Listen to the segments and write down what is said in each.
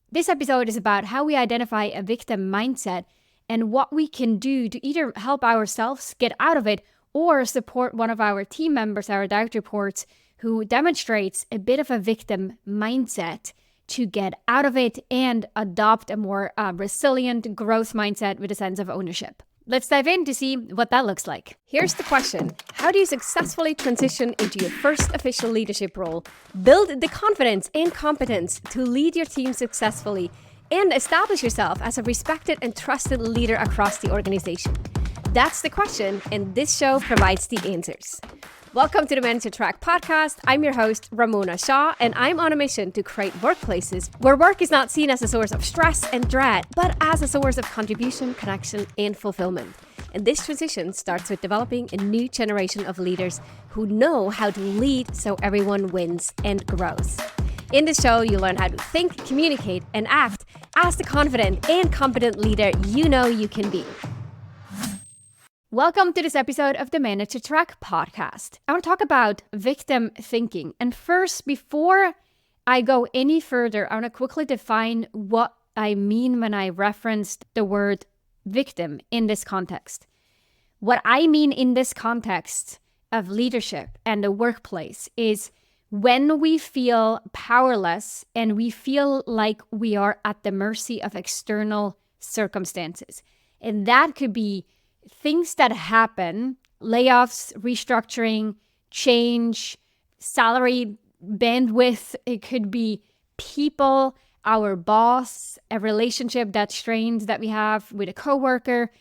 This episode is about how we identify a victim mindset and what we can do to either help ourselves get out of it or support one of our team members, our direct reports, who demonstrates a bit of a victim mindset to get out of it and adopt a more resilient growth mindset with a sense of ownership. Let's dive in to see what that looks like. Here's the question. How do you successfully transition into your first official leadership role, build the confidence and competence to lead your team successfully, and establish yourself as a respected and trusted leader across the organization? That's the question, and this show provides the answers. Welcome to the Manager Track podcast. I'm your host, Ramona Shaw, and I'm on a mission to create workplaces where work is not seen as a source of stress and dread, but as a source of contribution, connection, and fulfillment. And this transition starts with developing a new generation of leaders who know how to lead so everyone wins and grows. In this show, you learn how to think, communicate, and act as the confident and competent leader you know you can be. Welcome to this episode of the Manager Track podcast. I want to talk about victim thinking. And first, before I go any further, I want to quickly define what I mean when I referenced the word victim in this context. What I mean in this context of leadership and the workplace is when we feel powerless and we feel like we are at the mercy of external circumstances. And that could be things that happen, layoffs, restructuring, change, salary bandwidth. It could be people, our boss, a relationship that's strained that we have with a coworker.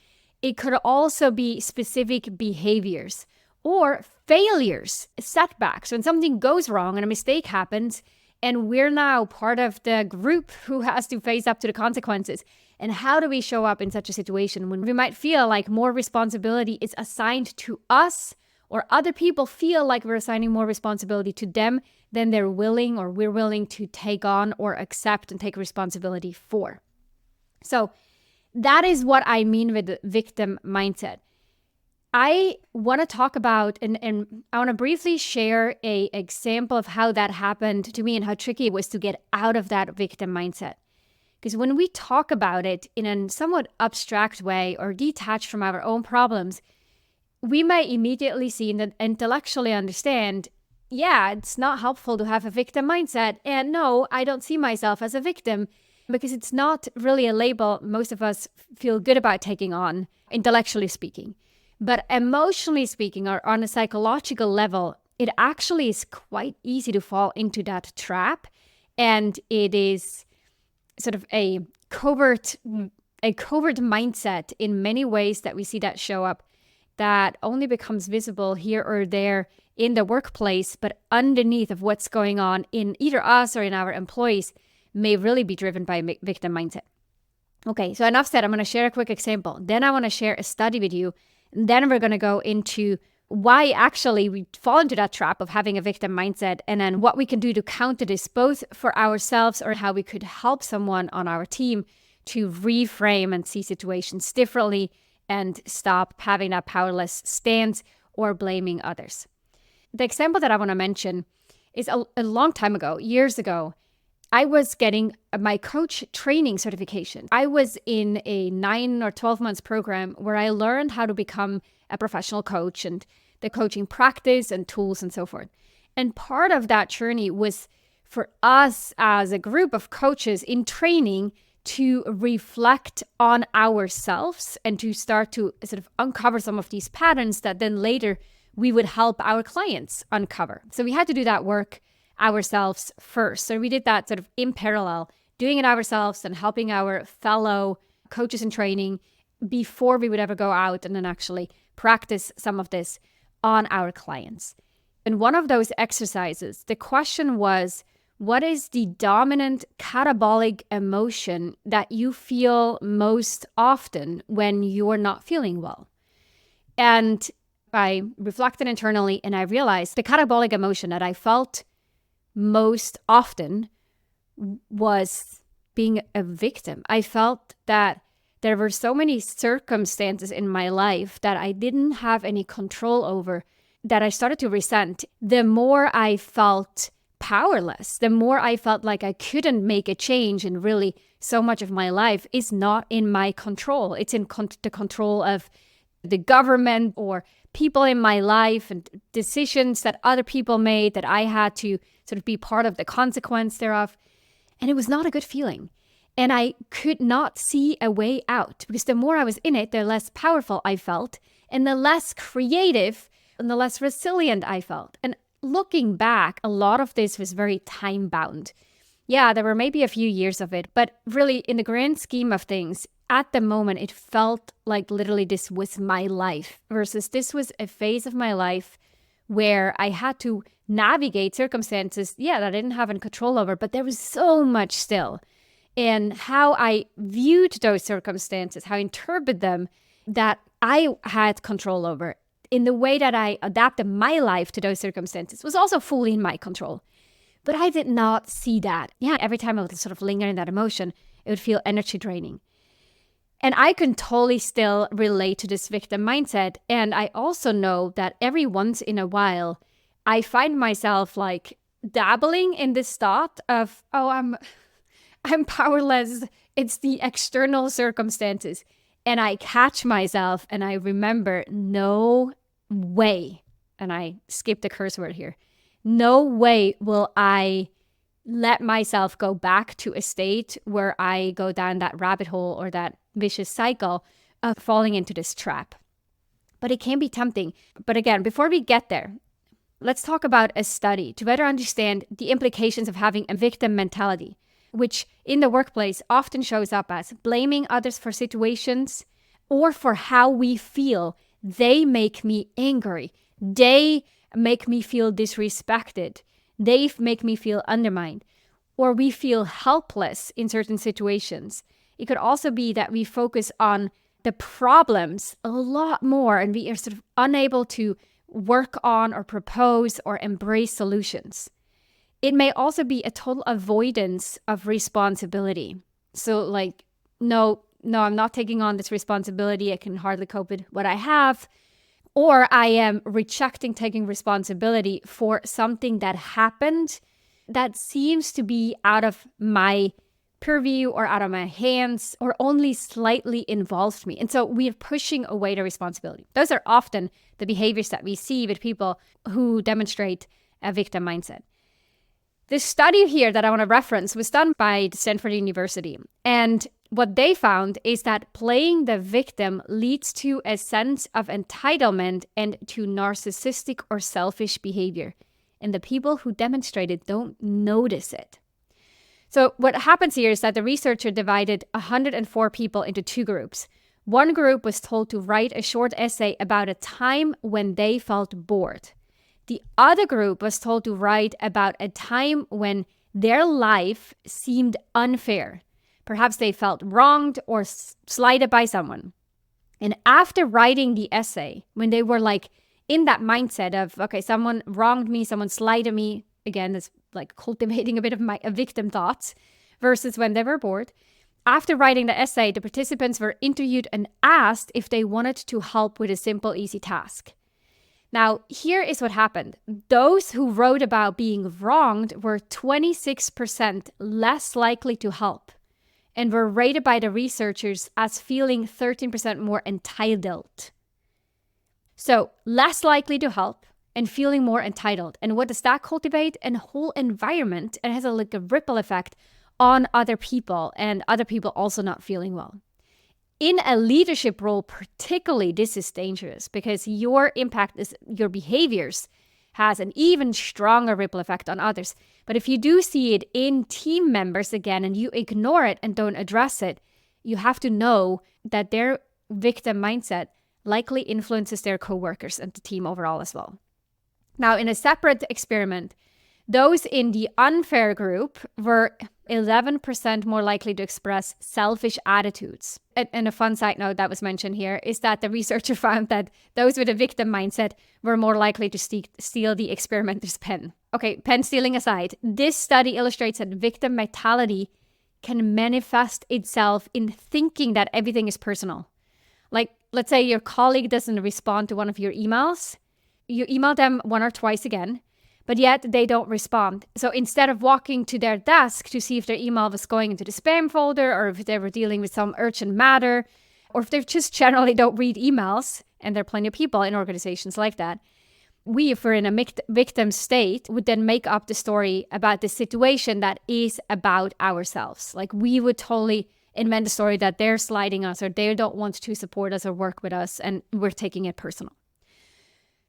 It could also be specific behaviors or failures, setbacks. When something goes wrong and a mistake happens, and we're now part of the group who has to face up to the consequences. And how do we show up in such a situation when we might feel like more responsibility is assigned to us, or other people feel like we're assigning more responsibility to them than they're willing or we're willing to take on or accept and take responsibility for? So that is what I mean with the victim mindset. I want to talk about, and I want to briefly share an example of how that happened to me and how tricky it was to get out of that victim mindset. Because when we talk about it in a somewhat abstract way or detached from our own problems, we might immediately see and intellectually understand, yeah, it's not helpful to have a victim mindset. And no, I don't see myself as a victim because it's not really a label most of us feel good about taking on, intellectually speaking. But emotionally speaking, or on a psychological level, it actually is quite easy to fall into that trap. And it is sort of a covert mindset in many ways that we see that show up that only becomes visible here or there in the workplace, but underneath of what's going on in either us or in our employees may really be driven by a victim mindset. Okay, so enough said. I'm going to share a quick example. Then I want to share a study with you. And then we're going to go into why actually we fall into that trap of having a victim mindset, and then what we can do to counter this, both for ourselves or how we could help someone on our team to reframe and see situations differently and stop having that powerless stance or blaming others. The example that I want to mention is a long time ago, years ago. I was getting my coach training certification. I was in a 9 or 12 months program where I learned how to become a professional coach and the coaching practice and tools and so forth. And part of that journey was for us as a group of coaches in training to reflect on ourselves and to start to sort of uncover some of these patterns that then later we would help our clients uncover. So we had to do that work ourselves first. So we did that sort of in parallel, doing it ourselves and helping our fellow coaches in training before we would ever go out and then actually practice some of this on our clients. In one of those exercises, the question was, what is the dominant catabolic emotion that you feel most often when you're not feeling well? And I reflected internally and I realized the catabolic emotion that I felt most often was being a victim. I felt that there were so many circumstances in my life that I didn't have any control over that I started to resent. The more I felt powerless, the more I felt like I couldn't make a change, and really so much of my life is not in my control. It's in the control of the government or people in my life and decisions that other people made that I had to sort of be part of the consequence thereof. And it was not a good feeling. And I could not see a way out, because the more I was in it, the less powerful I felt, and the less creative and the less resilient I felt. And looking back, a lot of this was very time bound. Yeah, there were maybe a few years of it, but really in the grand scheme of things, at the moment, it felt like literally this was my life, versus this was a phase of my life where I had to navigate circumstances, that I didn't have any control over, but there was so much still. And how I viewed those circumstances, how I interpreted them, that I had control over. In the way that I adapted my life to those circumstances was also fully in my control. But I did not see that. Every time I would sort of linger in that emotion, it would feel energy draining. And I can totally still relate to this victim mindset. And I also know that every once in a while, I find myself like dabbling in this thought of, I'm powerless. It's the external circumstances. And I catch myself and I remember, no way, and I skipped the curse word here, no way will I let myself go back to a state where I go down that rabbit hole or that vicious cycle of falling into this trap. But it can be tempting. But again, before we get there, let's talk about a study to better understand the implications of having a victim mentality, which in the workplace often shows up as blaming others for situations or for how we feel. They make me angry. They make me feel disrespected. They make me feel undermined. Or we feel helpless in certain situations. It could also be that we focus on the problems a lot more and we are sort of unable to work on or propose or embrace solutions. It may also be a total avoidance of responsibility. So like, no, I'm not taking on this responsibility. I can hardly cope with what I have. Or I am rejecting taking responsibility for something that happened that seems to be out of my purview or out of my hands or only slightly involved me. And so we are pushing away the responsibility. Those are often the behaviors that we see with people who demonstrate a victim mindset. This study here that I want to reference was done by Stanford University. And what they found is that playing the victim leads to a sense of entitlement and to narcissistic or selfish behavior. And the people who demonstrate it don't notice it. So what happens here is that the researcher divided 104 people into two groups. One group was told to write a short essay about a time when they felt bored. The other group was told to write about a time when their life seemed unfair. Perhaps they felt wronged or slighted by someone. And after writing the essay, when they were like in that mindset of, okay, someone wronged me, someone slighted me, again, that's like cultivating a bit of my victim thoughts, versus when they were bored. After writing the essay, the participants were interviewed and asked if they wanted to help with a simple, easy task. Now, here is what happened. Those who wrote about being wronged were 26% less likely to help and were rated by the researchers as feeling 13% more entitled. So, less likely to help and feeling more entitled. And what does that cultivate? A whole environment, and it has a ripple effect on other people, and other people also not feeling well. In a leadership role, particularly, this is dangerous because your impact is your behaviors has an even stronger ripple effect on others. But if you do see it in team members again and you ignore it and don't address it, you have to know that their victim mindset likely influences their coworkers and the team overall as well. Now, in a separate experiment, those in the unfair group were 11% more likely to express selfish attitudes. And a fun side note that was mentioned here is that the researcher found that those with a victim mindset were more likely to steal the experimenter's pen. Okay, pen stealing aside, this study illustrates that victim mentality can manifest itself in thinking that everything is personal. Like, let's say your colleague doesn't respond to one of your emails. You email them one or twice again, but yet they don't respond. So instead of walking to their desk to see if their email was going into the spam folder, or if they were dealing with some urgent matter, or if they just generally don't read emails, and there are plenty of people in organizations like that, we, if we're in a victim state, would then make up the story about the situation that is about ourselves. Like we would totally invent a story that they're slighting us, or they don't want to support us or work with us, and we're taking it personal.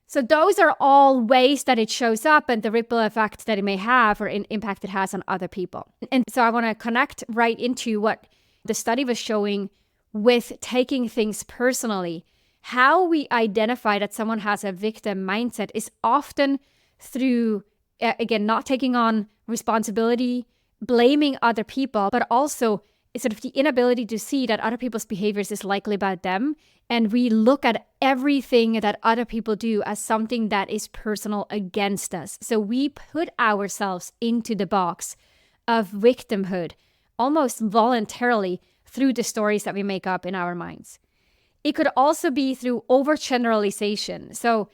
So those are all ways that it shows up and the ripple effect that it may have or impact it has on other people. And so I want to connect right into what the study was showing with taking things personally. How we identify that someone has a victim mindset is often through, again, not taking on responsibility, blaming other people, but also sort of the inability to see that other people's behaviors is likely about them. And we look at everything that other people do as something that is personal against us. So we put ourselves into the box of victimhood almost voluntarily through the stories that we make up in our minds. It could also be through overgeneralization. So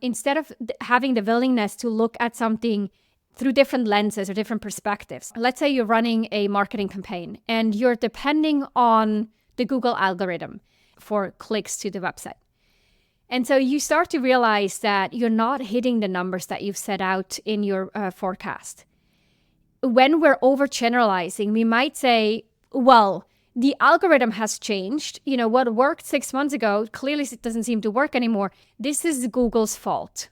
instead of having the willingness to look at something through different lenses or different perspectives, let's say you're running a marketing campaign and you're depending on the Google algorithm for clicks to the website. And so you start to realize that you're not hitting the numbers that you've set out in your forecast. When we're overgeneralizing, we might say, well, the algorithm has changed. You know, what worked 6 months ago clearly doesn't seem to work anymore. This is Google's fault.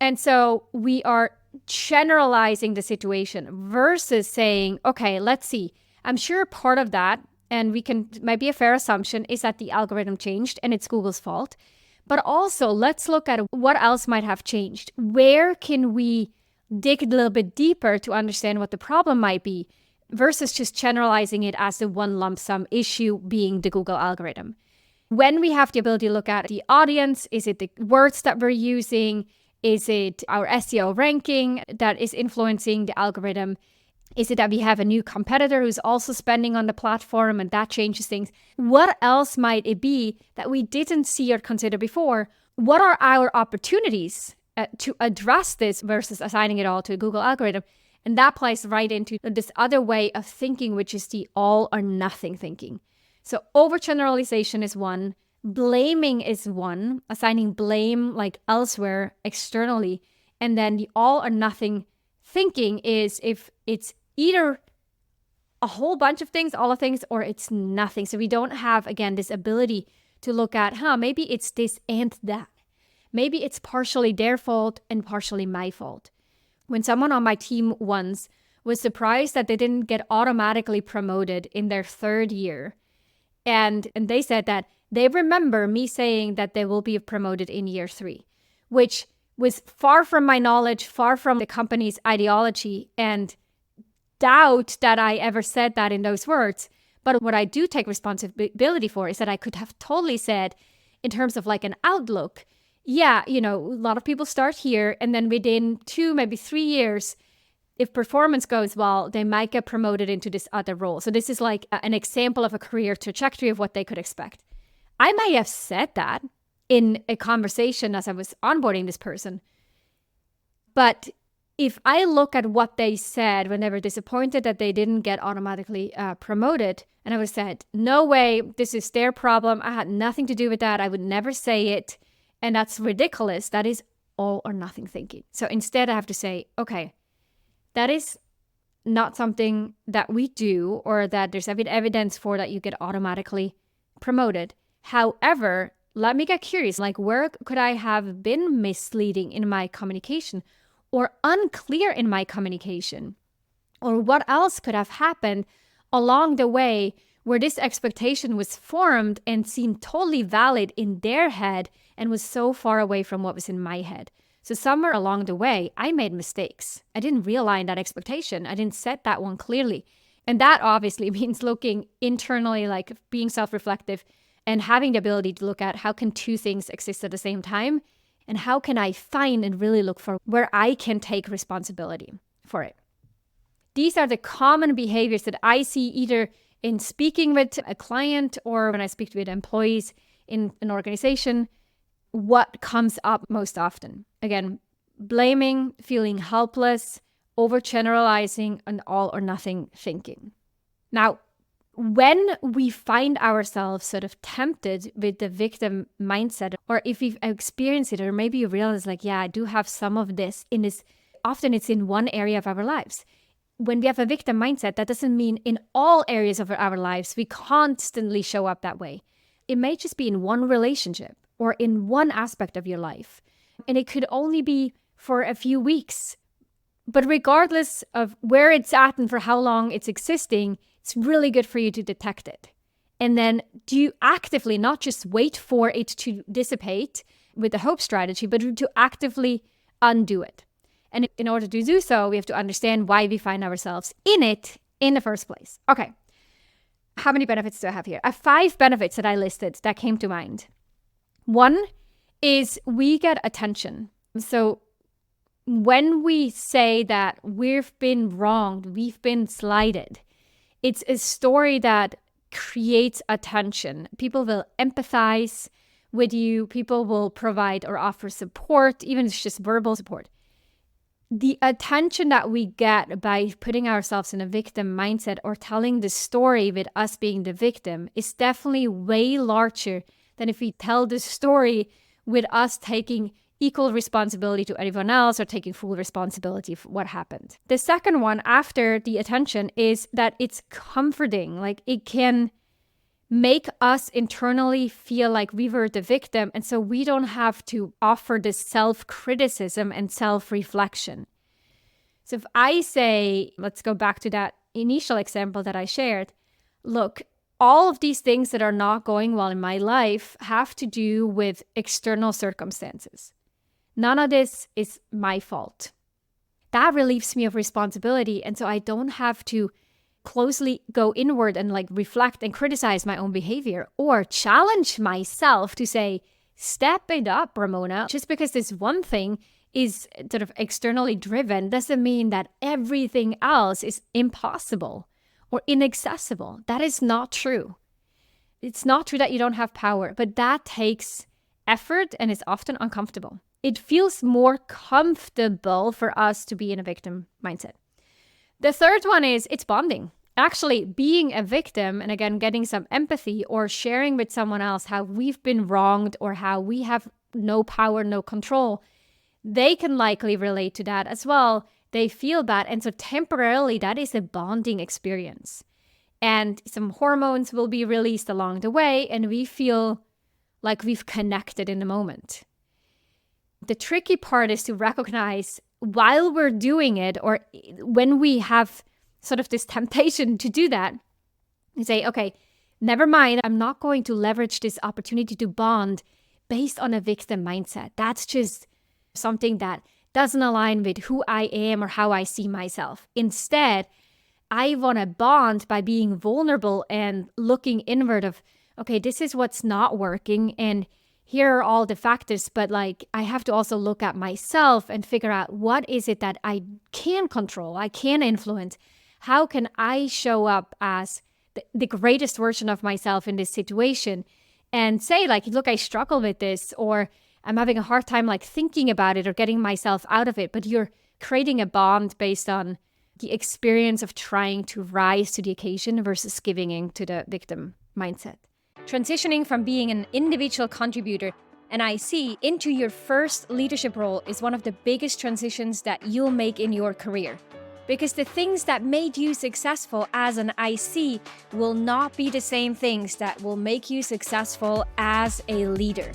And so we are generalizing the situation versus saying, okay, let's see. I'm sure part of that, and might be a fair assumption, is that the algorithm changed and it's Google's fault. But also let's look at what else might have changed. Where can we dig a little bit deeper to understand what the problem might be versus just generalizing it as the one lump sum issue being the Google algorithm. When we have the ability to look at the audience, is it the words that we're using? Is it our SEO ranking that is influencing the algorithm? Is it that we have a new competitor who's also spending on the platform and that changes things? What else might it be that we didn't see or consider before? What are our opportunities to address this versus assigning it all to a Google algorithm? And that plays right into this other way of thinking, which is the all or nothing thinking. So overgeneralization is one. Blaming is one, assigning blame like elsewhere externally. And then the all or nothing thinking is if it's either a whole bunch of things, all of things, or it's nothing. So we don't have, again, this ability to look at, maybe it's this and that. Maybe it's partially their fault and partially my fault. When someone on my team once was surprised that they didn't get automatically promoted in their third year, and they said that they remember me saying that they will be promoted in year 3, which was far from my knowledge, far from the company's ideology, and doubt that I ever said that in those words. But what I do take responsibility for is that I could have totally said, in terms of like an outlook, yeah, a lot of people start here, and then within 2, maybe 3 years, if performance goes well, they might get promoted into this other role. So this is like an example of a career trajectory of what they could expect. I might have said that in a conversation as I was onboarding this person. But if I look at what they said when they were disappointed that they didn't get automatically promoted, and I would have said, no way, this is their problem. I had nothing to do with that. I would never say it. And that's ridiculous. That is all or nothing thinking. So instead I have to say, okay, that is not something that we do or that there's evidence for that you get automatically promoted. However, let me get curious, like where could I have been misleading in my communication or unclear in my communication? Or what else could have happened along the way where this expectation was formed and seemed totally valid in their head and was so far away from what was in my head? So somewhere along the way, I made mistakes. I didn't realign that expectation. I didn't set that one clearly. And that obviously means looking internally, like being self-reflective and having the ability to look at how can two things exist at the same time and how can I find and really look for where I can take responsibility for it. These are the common behaviors that I see either in speaking with a client or when I speak with employees in an organization, what comes up most often. Again, blaming, feeling helpless, overgeneralizing, and all or nothing thinking. Now, when we find ourselves sort of tempted with the victim mindset, or if we've experienced it, or maybe you realize like, yeah, I do have some of this in this, often it's in one area of our lives. When we have a victim mindset, that doesn't mean in all areas of our lives, we constantly show up that way. It may just be in one relationship or in one aspect of your life. And it could only be for a few weeks. But regardless of where it's at and for how long it's existing, it's really good for you to detect it. And then do you actively not just wait for it to dissipate with the hope strategy, but to actively undo it. And in order to do so, we have to understand why we find ourselves in it in the first place. Okay. How many benefits do I have here? I have 5 benefits that I listed that came to mind. One is we get attention. So when we say that we've been wronged, we've been slighted, it's a story that creates attention. People will empathize with you. People will provide or offer support, even if it's just verbal support. The attention that we get by putting ourselves in a victim mindset or telling the story with us being the victim is definitely way larger than if we tell the story with us taking equal responsibility to anyone else or taking full responsibility for what happened. The second one after the attention is that it's comforting. Like it can make us internally feel like we were the victim. And so we don't have to offer this self-criticism and self-reflection. So if I say, let's go back to that initial example that I shared, look, all of these things that are not going well in my life have to do with external circumstances. None of this is my fault. That relieves me of responsibility. And so I don't have to closely go inward and like reflect and criticize my own behavior or challenge myself to say, step it up, Ramona. Just because this one thing is sort of externally driven doesn't mean that everything else is impossible or inaccessible. That is not true. It's not true that you don't have power, but that takes effort and is often uncomfortable. It feels more comfortable for us to be in a victim mindset. The third one is it's bonding. Actually, being a victim and again, getting some empathy or sharing with someone else how we've been wronged or how we have no power, no control, they can likely relate to that as well. They feel that. And so temporarily, that is a bonding experience. And some hormones will be released along the way, and we feel like we've connected in the moment. The tricky part is to recognize while we're doing it, or when we have sort of this temptation to do that, you say, okay, never mind, I'm not going to leverage this opportunity to bond based on a victim mindset. That's just something that doesn't align with who I am or how I see myself. Instead, I want to bond by being vulnerable and looking inward of, okay, this is what's not working and here are all the factors, but like I have to also look at myself and figure out what is it that I can control, I can influence. How can I show up as the greatest version of myself in this situation and say like, look, I struggle with this, or I'm having a hard time like thinking about it or getting myself out of it, but you're creating a bond based on the experience of trying to rise to the occasion versus giving in to the victim mindset. Transitioning from being an individual contributor, an IC, into your first leadership role is one of the biggest transitions that you'll make in your career. Because the things that made you successful as an IC will not be the same things that will make you successful as a leader.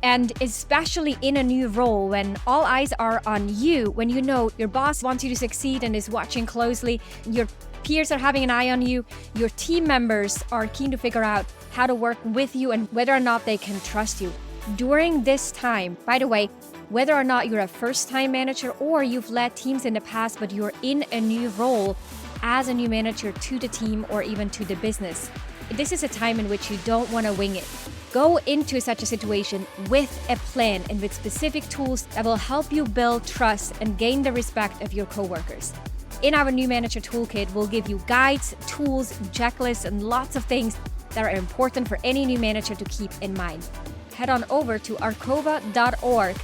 And especially in a new role, when all eyes are on you, when you know your boss wants you to succeed and is watching closely, your peers are having an eye on you, your team members are keen to figure out how to work with you and whether or not they can trust you. During this time, by the way, whether or not you're a first-time manager or you've led teams in the past, but you're in a new role as a new manager to the team or even to the business, this is a time in which you don't want to wing it. Go into such a situation with a plan and with specific tools that will help you build trust and gain the respect of your coworkers. In our new manager toolkit, we'll give you guides, tools, checklists, and lots of things that are important for any new manager to keep in mind. Head on over to arcova.org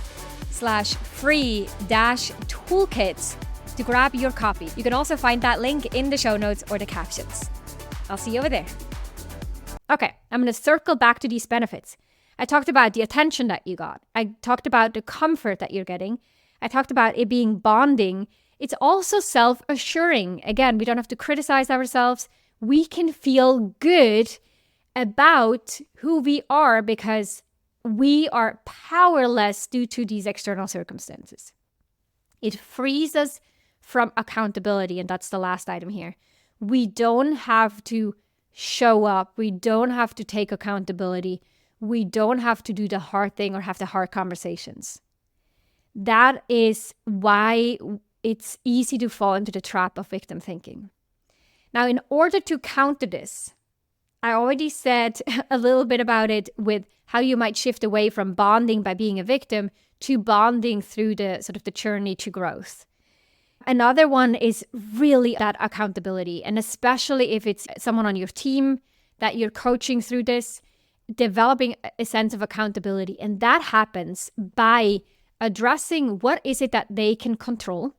victimthinking.com/free-toolkits to grab your copy. You can also find that link in the show notes or the captions. I'll see you over there. Okay, I'm going to circle back to these benefits. I talked about the attention that you got. I talked about the comfort that you're getting. I talked about it being bonding. It's also self-assuring. Again, we don't have to criticize ourselves. We can feel good about who we are because we are powerless due to these external circumstances. It frees us from accountability, and that's the last item here. We don't have to show up. We don't have to take accountability. We don't have to do the hard thing or have the hard conversations. That is why it's easy to fall into the trap of victim thinking. Now, in order to counter this, I already said a little bit about it with how you might shift away from bonding by being a victim to bonding through the sort of the journey to growth. Another one is really that accountability, and especially if it's someone on your team that you're coaching through this, developing a sense of accountability. And that happens by addressing what is it that they can control,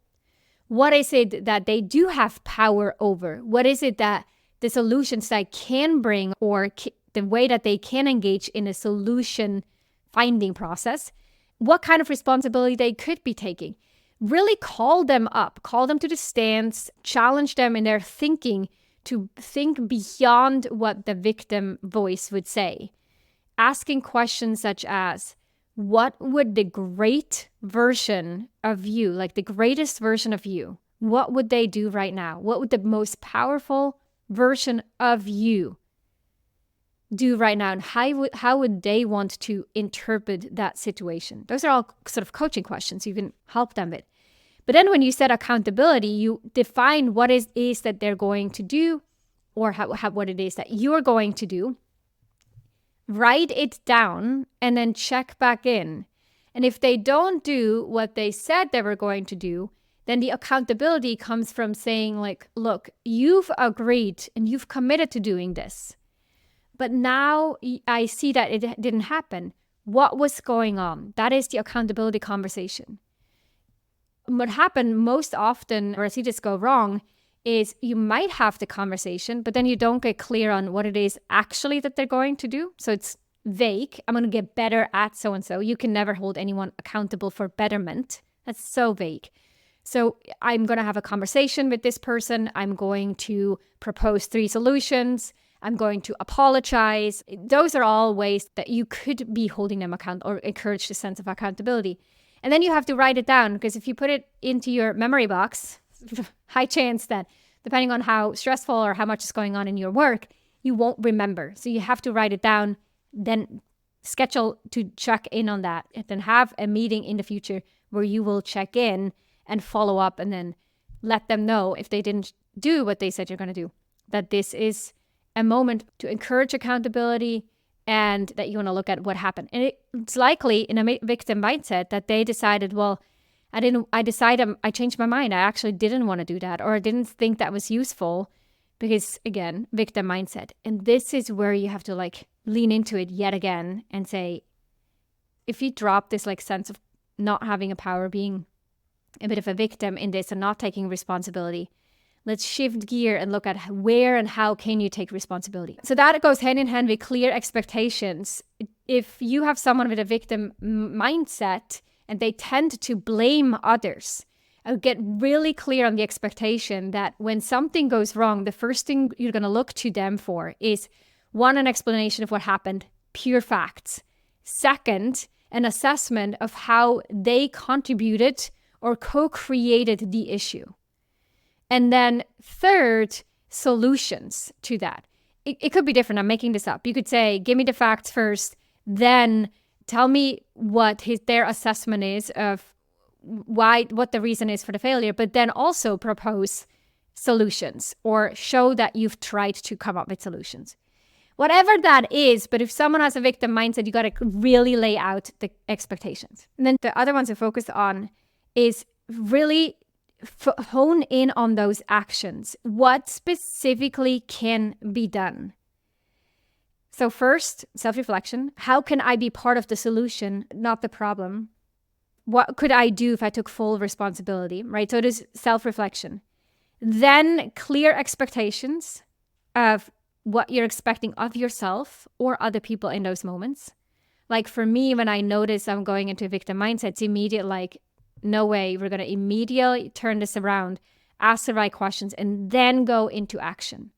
what is it that they do have power over, what is it that the solutions that can bring or the way that they can engage in a solution finding process, what kind of responsibility they could be taking. Really call them up, call them to the stance, challenge them in their thinking to think beyond what the victim voice would say. Asking questions such as, what would the great version of you, like the greatest version of you, what would they do right now? What would the most powerful version of you do right now? And how would they want to interpret that situation? Those are all sort of coaching questions you can help them with. But then when you set accountability, you define what it is that they're going to do or what it is that you're going to do. Write it down and then check back in. And if they don't do what they said they were going to do, then the accountability comes from saying like, look, you've agreed and you've committed to doing this. But now I see that it didn't happen. What was going on? That is the accountability conversation. What happened most often, or I see this go wrong, is you might have the conversation, but then you don't get clear on what it is actually that they're going to do. So it's vague. I'm going to get better at so-and-so. You can never hold anyone accountable for betterment. That's so vague. So I'm going to have a conversation with this person. I'm going to propose 3 solutions. I'm going to apologize. Those are all ways that you could be holding them accountable or encourage the sense of accountability. And then you have to write it down, because if you put it into your memory box, high chance that depending on how stressful or how much is going on in your work, you won't remember. So you have to write it down, then schedule to check in on that, and then have a meeting in the future where you will check in and follow up and then let them know if they didn't do what they said you're going to do, that this is a moment to encourage accountability and that you want to look at what happened. And it's likely in a victim mindset that they decided, well, I changed my mind. I actually didn't want to do that, or I didn't think that was useful because, again, victim mindset. And this is where you have to like lean into it yet again and say, if you drop this like sense of not having a power, being a bit of a victim in this and not taking responsibility, let's shift gear and look at where and how can you take responsibility. So that goes hand in hand with clear expectations. If you have someone with a victim mindset and they tend to blame others, get really clear on the expectation that when something goes wrong, the first thing you're going to look to them for is, 1, an explanation of what happened, pure facts. 2nd, an assessment of how they contributed or co-created the issue. And then 3rd, solutions to that. It could be different. I'm making this up. You could say, give me the facts first, then tell me what their assessment is of what the reason is for the failure, but then also propose solutions or show that you've tried to come up with solutions. Whatever that is, but if someone has a victim mindset, you got to really lay out the expectations. And then the other ones to focus on is really hone in on those actions. What specifically can be done? So first, self-reflection. How can I be part of the solution, not the problem? What could I do if I took full responsibility, right? So it is self-reflection. Then clear expectations of what you're expecting of yourself or other people in those moments. Like for me, when I notice I'm going into a victim mindset, it's immediate, like, no way, we're going to immediately turn this around, ask the right questions, and then go into action.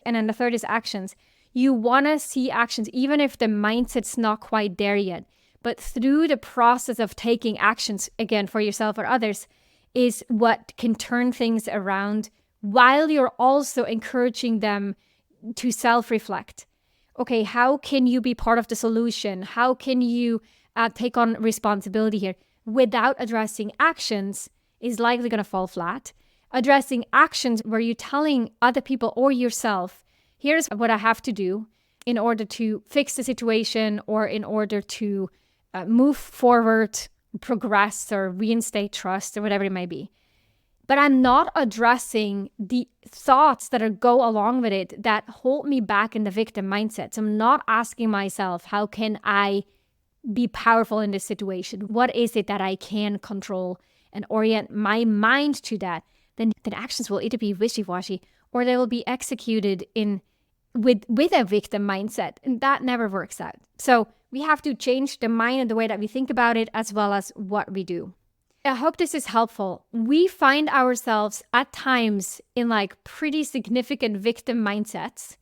And then the third is actions. You want to see actions, even if the mindset's not quite there yet. But through the process of taking actions, again, for yourself or others, is what can turn things around while you're also encouraging them to self-reflect. Okay, how can you be part of the solution? How can you take on responsibility here? Without addressing actions is likely going to fall flat. Addressing actions where you're telling other people or yourself, here's what I have to do in order to fix the situation or in order to move forward, progress, or reinstate trust, or whatever it may be. But I'm not addressing the thoughts that go along with it that hold me back in the victim mindset. So I'm not asking myself, how can I be powerful in this situation? What is it that I can control and orient my mind to that? Then actions will either be wishy-washy or they will be executed with a victim mindset. And that never works out. So we have to change the mind and the way that we think about it as well as what we do. I hope this is helpful. We find ourselves at times in like pretty significant victim mindsets.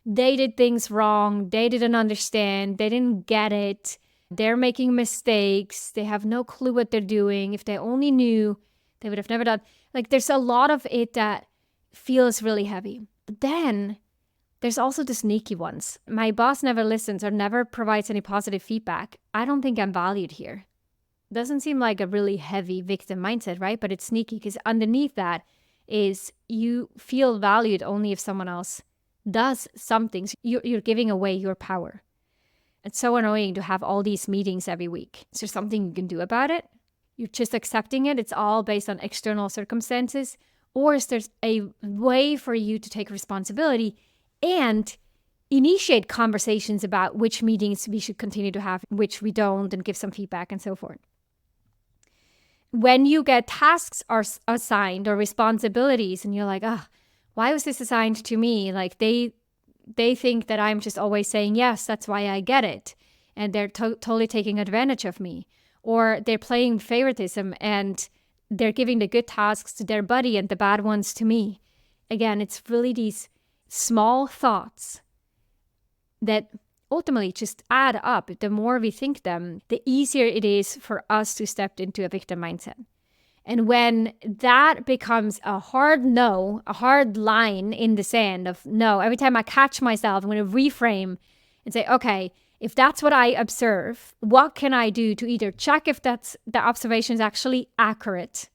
They did things wrong. They didn't understand. They didn't get it. They're making mistakes. They have no clue what they're doing. If they only knew, they would have never done. Like there's a lot of it that feels really heavy. But then there's also the sneaky ones. My boss never listens or never provides any positive feedback. I don't think I'm valued here. Doesn't seem like a really heavy victim mindset, right? But it's sneaky because underneath that is you feel valued only if someone else does something. So you're giving away your power. It's so annoying to have all these meetings every week. Is there something you can do about it? You're just accepting it. It's all based on external circumstances. Or is there a way for you to take responsibility and initiate conversations about which meetings we should continue to have, which we don't, and give some feedback and so forth. When you get tasks are assigned or responsibilities and you're like, why was this assigned to me? Like they think that I'm just always saying yes, that's why I get it. And they're totally taking advantage of me. Or they're playing favoritism and they're giving the good tasks to their buddy and the bad ones to me. Again, it's really these small thoughts that ultimately just add up. The more we think them, the easier it is for us to step into a victim mindset. And when that becomes a hard no, a hard line in the sand of no, every time I catch myself, I'm going to reframe and say, okay, if that's what I observe, what can I do to either check if the observation is actually accurate,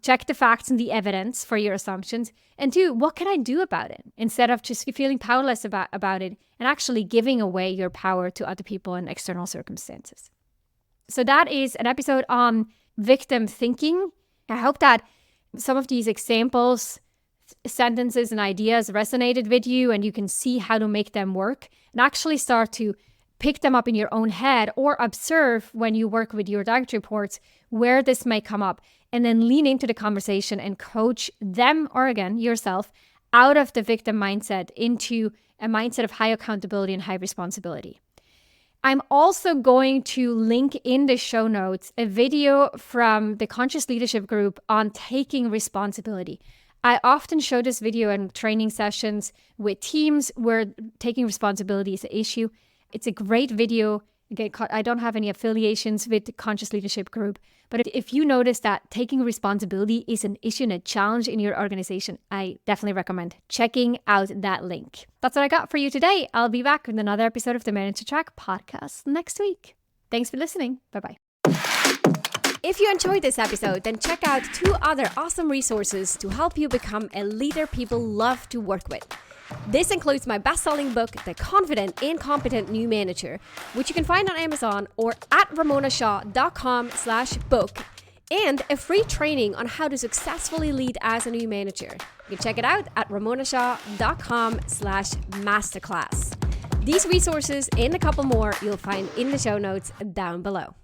check the facts and the evidence for your assumptions, and two, what can I do about it instead of just feeling powerless about it and actually giving away your power to other people in external circumstances. So that is an episode on victim thinking. I hope that some of these examples, sentences, and ideas resonated with you and you can see how to make them work and actually start to pick them up in your own head or observe when you work with your direct reports where this may come up, and then lean into the conversation and coach them, or again, yourself, out of the victim mindset into a mindset of high accountability and high responsibility. I'm also going to link in the show notes a video from the Conscious Leadership Group on taking responsibility. I often show this video in training sessions with teams where taking responsibility is an issue. It's a great video. Again, I don't have any affiliations with the Conscious Leadership Group, but if you notice that taking responsibility is an issue and a challenge in your organization, I definitely recommend checking out that link. That's what I got for you today. I'll be back with another episode of the Manage to Track podcast next week. Thanks for listening. Bye-bye. If you enjoyed this episode, then check out 2 other awesome resources to help you become a leader people love to work with. This includes my best-selling book, The Confident and Competent New Manager, which you can find on Amazon or at ramonashaw.com/book, and a free training on how to successfully lead as a new manager. You can check it out at ramonashaw.com/masterclass. These resources and a couple more you'll find in the show notes down below.